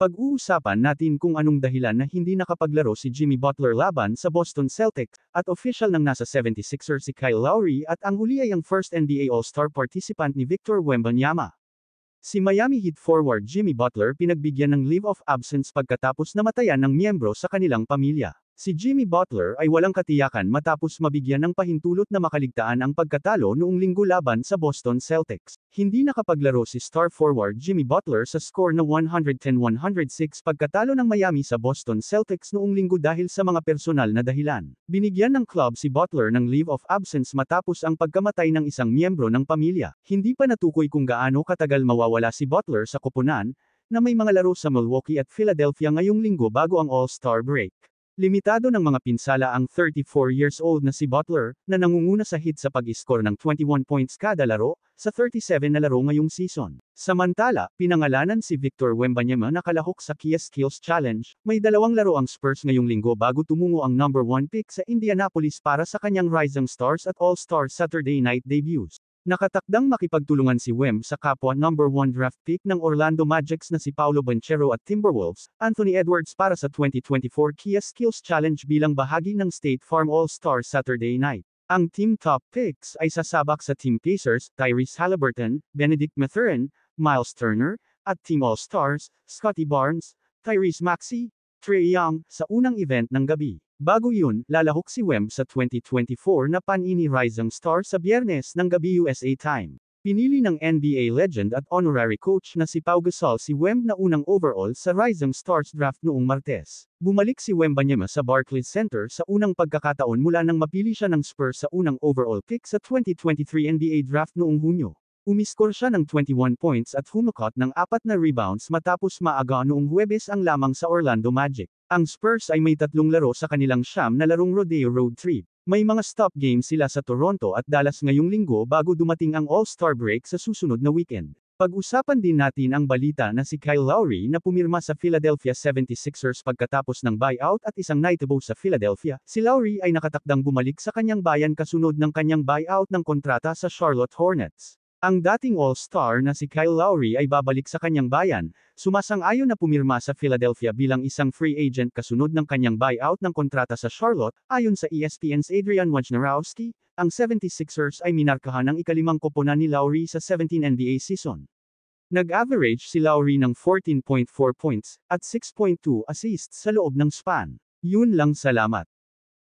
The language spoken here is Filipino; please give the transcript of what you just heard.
Pag-uusapan natin kung anong dahilan na hindi nakapaglaro si Jimmy Butler laban sa Boston Celtics, at official ng nasa 76ers si Kyle Lowry at ang huli ay ang first NBA All-Star participant ni Victor Wembanyama. Si Miami Heat forward Jimmy Butler pinagbigyan ng leave of absence pagkatapos namatayan ng miyembro sa kanilang pamilya. Si Jimmy Butler ay walang katiyakan matapos mabigyan ng pahintulot na makaligtaan ang pagkatalo noong linggo laban sa Boston Celtics. Hindi nakapaglaro si star forward Jimmy Butler sa score na 110-106 pagkatalo ng Miami sa Boston Celtics noong linggo dahil sa mga personal na dahilan. Binigyan ng club si Butler ng leave of absence matapos ang pagkamatay ng isang miyembro ng pamilya. Hindi pa natukoy kung gaano katagal mawawala si Butler sa koponan, na may mga laro sa Milwaukee at Philadelphia ngayong linggo bago ang All-Star break. Limitado ng mga pinsala ang 34 years old na si Butler, na nangunguna sa Heat sa pag-score ng 21 points kada laro, sa 37 na laro ngayong season. Samantala, pinangalanan si Victor Wembanyama na kalahok sa Kia Skills Challenge, may dalawang laro ang Spurs ngayong linggo bago tumungo ang number 1 pick sa Indianapolis para sa kanyang Rising Stars at All-Star Saturday Night debuts. Nakatakdang makipagtulungan si Wemb sa kapwa number 1 draft pick ng Orlando Magic na si Paolo Banchero at Timberwolves, Anthony Edwards para sa 2024 Kia Skills Challenge bilang bahagi ng State Farm All-Star Saturday Night. Ang team top picks ay sasabak sa Team Pacers, Tyrese Haliburton, Benedict Mathurin, Miles Turner, at Team All-Stars, Scottie Barnes, Tyrese Maxey, Trae Young, sa unang event ng gabi. Bago yun, lalahok si Wemb sa 2024 na Panini Rising Star sa Biyernes ng gabi USA time. Pinili ng NBA legend at honorary coach na si Pau Gasol si Wemb na unang overall sa Rising Stars draft noong Martes. Bumalik si Wembanyama sa Barclays Center sa unang pagkakataon mula nang mapili siya ng Spurs sa unang overall pick sa 2023 NBA draft noong Hunyo. Umiskor siya ng 21 points at humakot ng 4 na rebounds matapos maaga noong Huwebes ang lamang sa Orlando Magic. Ang Spurs ay may 3 laro sa kanilang siyam na larong rodeo road trip. May mga stop games sila sa Toronto at Dallas ngayong linggo bago dumating ang All-Star break sa susunod na weekend. Pag-usapan din natin ang balita na si Kyle Lowry na pumirma sa Philadelphia 76ers pagkatapos ng buyout at isang naitabo sa Philadelphia. Si Lowry ay nakatakdang bumalik sa kanyang bayan kasunod ng kanyang buyout ng kontrata sa Charlotte Hornets. Ang dating All-Star na si Kyle Lowry ay babalik sa kanyang bayan, sumasang-ayon na pumirma sa Philadelphia bilang isang free agent kasunod ng kanyang buyout ng kontrata sa Charlotte. Ayon sa ESPN's Adrian Wojnarowski, ang 76ers ay minarkahan ang ikalimang koponan ni Lowry sa 17 NBA season. Nag-average si Lowry ng 14.4 points, at 6.2 assists sa loob ng span. Yun lang, salamat.